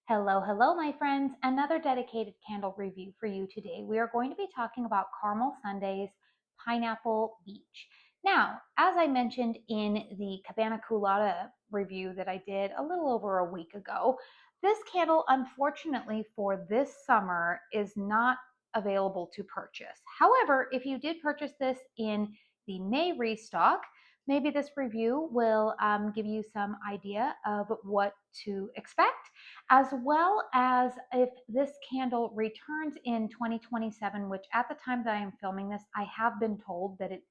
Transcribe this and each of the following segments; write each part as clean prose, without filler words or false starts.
Hello, hello, my friends. Another dedicated candle review for you today. We are going to be talking about Caramel Sundays Pineapple Beach. Now, as I mentioned in the Cabana Colada review that I did a little over a week ago, this candle, unfortunately, for this summer is not available to purchase. However, if you did purchase this in the May restock, maybe this review will give you some idea of what to expect, as well as if this candle returns in 2027, which at the time that I am filming this, I have been told that it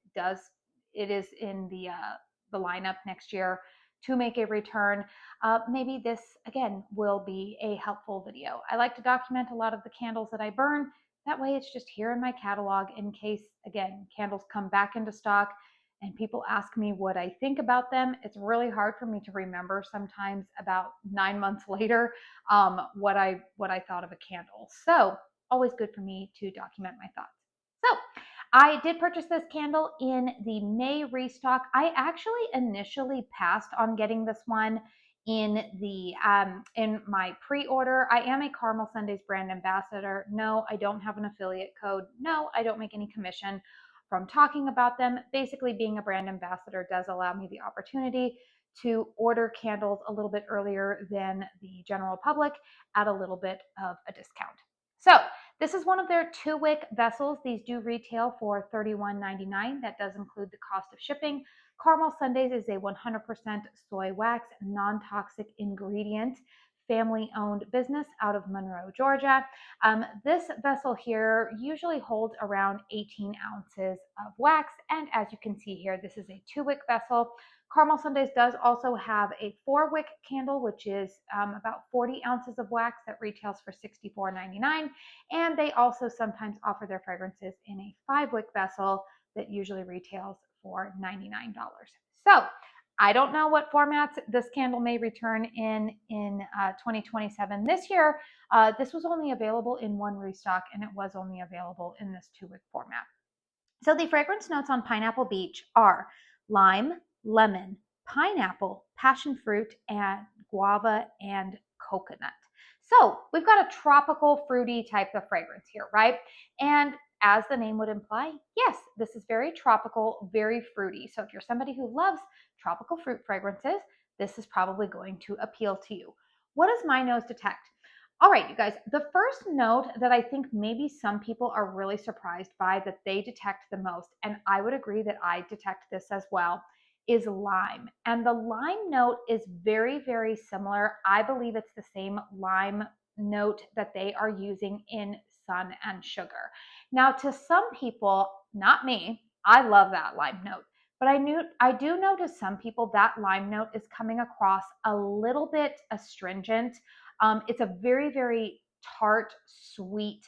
is in the lineup next year to make a return. Maybe this again will be a helpful video. I like to document a lot of the candles that I burn. That way it's just here in my catalog in case, again, candles come back into stock and people ask me what I think about them. It's really hard for me to remember sometimes about 9 months later what I thought of a candle. So always good for me to document my thoughts. So I did purchase this candle in the May restock. I actually initially passed on getting this one in my pre-order. I am a Caramel Sundays brand ambassador. No, I don't have an affiliate code. No, I don't make any commission from talking about them. Basically, being a brand ambassador does allow me the opportunity to order candles a little bit earlier than the general public at a little bit of a discount. So this is one of their 2-wick vessels. These do retail for $31.99. That does include the cost of shipping. Caramel Sundays is a 100% soy wax, non-toxic ingredient, family-owned business out of Monroe, Georgia. This vessel here usually holds around 18 ounces of wax, and as you can see here, this is a 2-wick vessel. Caramel Sundays does also have a 4-wick candle, which is about 40 ounces of wax that retails for $64.99, and they also sometimes offer their fragrances in a 5-wick vessel that usually retails for $99. So I don't know what formats this candle may return in 2027. This year, this was only available in one restock, and it was only available in this 2-wick format. So the fragrance notes on Pineapple Beach are lime, lemon, pineapple, passion fruit, and guava and coconut. So we've got a tropical fruity type of fragrance here, right? And as the name would imply, yes, this is very tropical, very fruity. So if you're somebody who loves tropical fruit fragrances, this is probably going to appeal to you. What does my nose detect? All right, you guys, the first note that I think maybe some people are really surprised by that they detect the most, and I would agree that I detect this as well, is lime. And the lime note is very, very similar. I believe it's the same lime note that they are using in Sun and Sugar. Now, to some people, not me, I love that lime note. But I do know to some people that lime note is coming across a little bit astringent. It's a very, very tart, sweet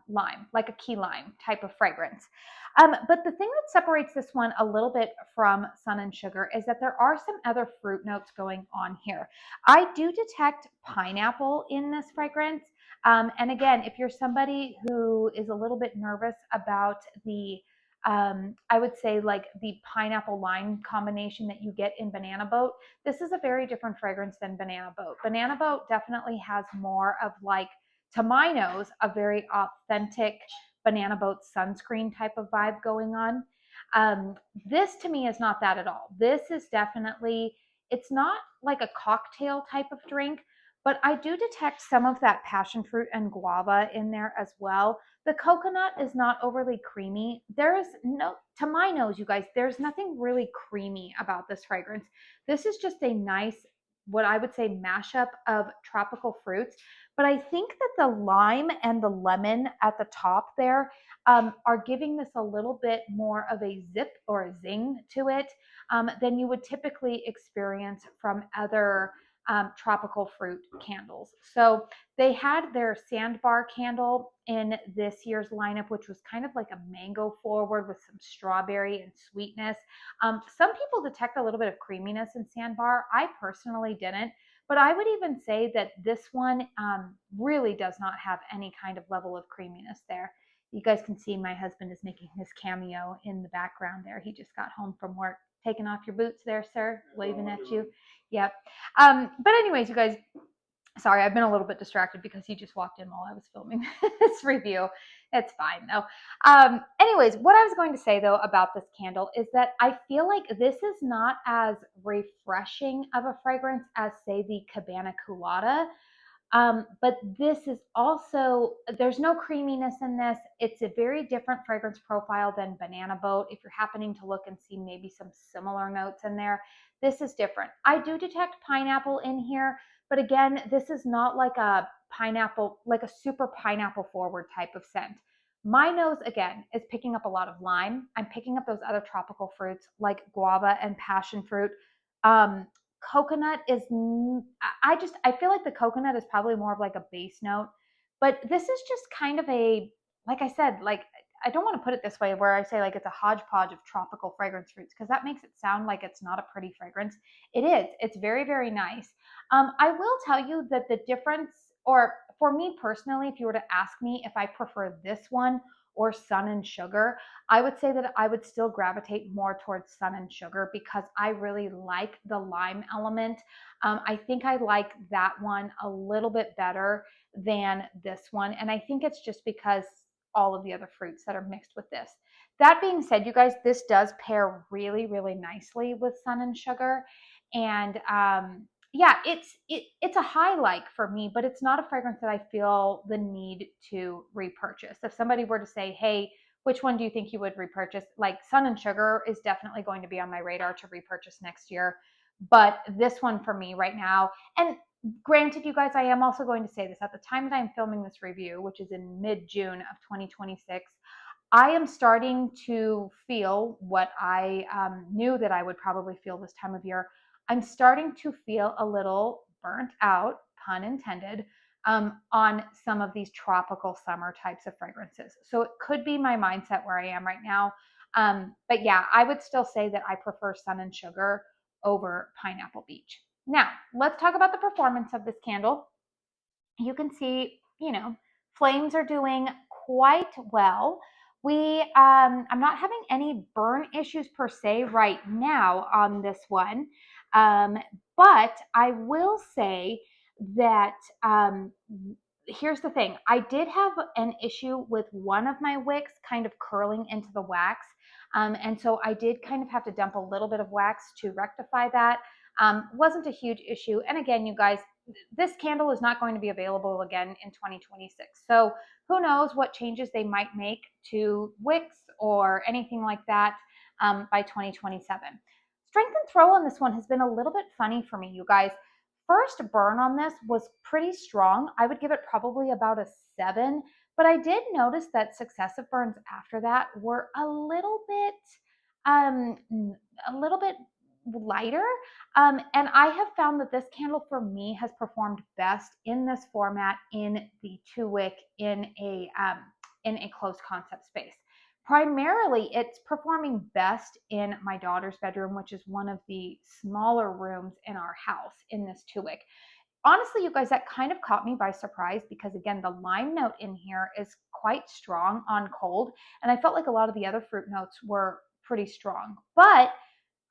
lime, like a key lime type of fragrance. But the thing that separates this one a little bit from Sun and Sugar is that there are some other fruit notes going on here. I do detect pineapple in this fragrance. And again, if you're somebody who is a little bit nervous about I would say like the pineapple lime combination that you get in Banana Boat, this is a very different fragrance than Banana Boat. Banana Boat definitely has more of like, to my nose, a very authentic Banana Boat sunscreen type of vibe going on. This to me is not that at all. This is definitely, it's not like a cocktail type of drink, but I do detect some of that passion fruit and guava in there as well. The coconut is not overly creamy. There is no, to my nose, you guys, there's nothing really creamy about this fragrance. This is just a nice, what I would say, mashup of tropical fruits. But I think that the lime and the lemon at the top there are giving this a little bit more of a zip or a zing to it than you would typically experience from other tropical fruit candles. So they had their sandbar candle in this year's lineup, which was kind of like a mango forward with some strawberry and sweetness. Some people detect a little bit of creaminess in sandbar. I personally didn't, but I would even say that this one really does not have any kind of level of creaminess there. You guys can see my husband is making his cameo in the background there. He just got home from work. Taking off your boots there, sir, waving at you. Yep. But anyways, you guys, Sorry, I've been a little bit distracted because he just walked in while I was filming this review. It's fine though. Anyways, what I was going to say though about this candle is that I feel like this is not as refreshing of a fragrance as, say, the Cabana Colada. But this is also, there's no creaminess in this. It's a very different fragrance profile than Banana Boat. If you're happening to look and see maybe some similar notes in there, this is different. I do detect pineapple in here, but again, this is not like a pineapple, like a super pineapple forward type of scent. My nose, again, is picking up a lot of lime. I'm picking up those other tropical fruits like guava and passion fruit. Um, Coconut is, I feel like the coconut is probably more of like a base note, but this is just kind of a, like I said, like, I don't want to put it this way where I say like it's a hodgepodge of tropical fragrance fruits, because that makes it sound like it's not a pretty fragrance. It is. It's very, very nice. I will tell you that the difference, or for me personally, if you were to ask me if I prefer this one or Sun and Sugar, I would say that I would still gravitate more towards Sun and Sugar because I really like the lime element. I think I like that one a little bit better than this one. And I think it's just because all of the other fruits that are mixed with this. That being said, you guys, this does pair really, really nicely with Sun and Sugar. And yeah, it's a high like for me, but it's not a fragrance that I feel the need to repurchase. If somebody were to say, hey, which one do you think you would repurchase? Like Sun and Sugar is definitely going to be on my radar to repurchase next year. But this one for me right now, and granted, you guys, I am also going to say this at the time that I'm filming this review, which is in mid-June of 2026, I am starting to feel what I knew that I would probably feel this time of year. I'm starting to feel a little burnt out, pun intended, on some of these tropical summer types of fragrances. So it could be my mindset where I am right now. But yeah, I would still say that I prefer Sun and Sugar over Pineapple Beach. Now, let's talk about the performance of this candle. You can see, flames are doing quite well. I'm not having any burn issues per se right now on this one. Um, but I will say that here's the thing. I did have an issue with one of my wicks kind of curling into the wax. And so I did kind of have to dump a little bit of wax to rectify that. Wasn't a huge issue. And again, you guys, this candle is not going to be available again in 2026. So who knows what changes they might make to wicks or anything like that by 2027. Strength and throw on this one has been a little bit funny for me, you guys. First burn on this was pretty strong. I would give it probably about a 7, but I did notice that successive burns after that were um, a little bit lighter. And I have found that this candle for me has performed best in this format in the 2-wick in a closed concept space. Primarily, it's performing best in my daughter's bedroom, which is one of the smaller rooms in our house in this 2-wick. Honestly, you guys, that kind of caught me by surprise because, again, the lime note in here is quite strong on cold. And I felt like a lot of the other fruit notes were pretty strong. But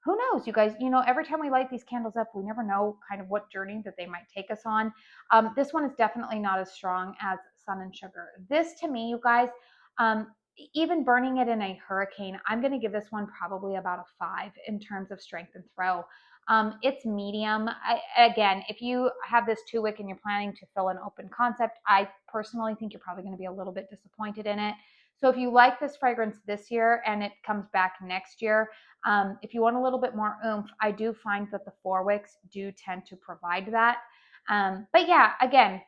who knows, you guys, every time we light these candles up, we never know kind of what journey that they might take us on. This one is definitely not as strong as Sun and Sugar. This, to me, you guys, um, even burning it in a hurricane, I'm going to give this one probably about a 5 in terms of strength and throw. It's medium. Again, if you have this 2-wick and you're planning to fill an open concept, I personally think you're probably going to be a little bit disappointed in it. So if you like this fragrance this year and it comes back next year, if you want a little bit more oomph, I do find that the 4-wicks do tend to provide that. But yeah, again,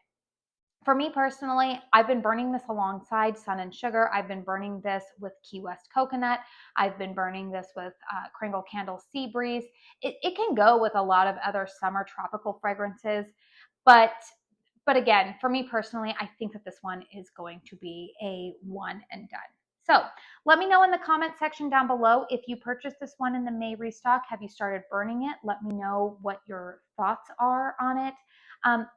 for me personally, I've been burning this alongside Sun and Sugar. I've been burning this with Key West Coconut. I've been burning this with Kringle Candle Sea Breeze. It can go with a lot of other summer tropical fragrances, but again, for me personally, I think that this one is going to be a one and done. So let me know in the comment section down below if you purchased this one in the May restock. Have you started burning it? Let me know what your thoughts are on it.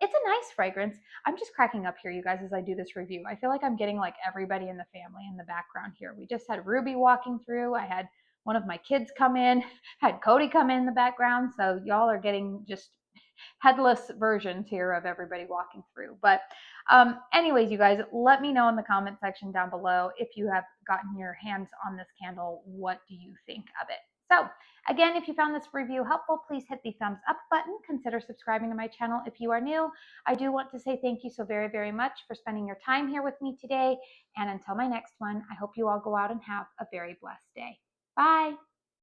It's a nice fragrance. I'm just cracking up here, you guys, as I do this review. I feel like I'm getting like everybody in the family in the background here. We just had Ruby walking through. I had one of my kids come in, had Cody come in the background. So y'all are getting just headless versions here of everybody walking through. But anyways, you guys, let me know in the comment section down below if you have gotten your hands on this candle. What do you think of it? So again, if you found this review helpful, please hit the thumbs up button. Consider subscribing to my channel if you are new. I do want to say thank you so very, very much for spending your time here with me today. And until my next one, I hope you all go out and have a very blessed day. Bye.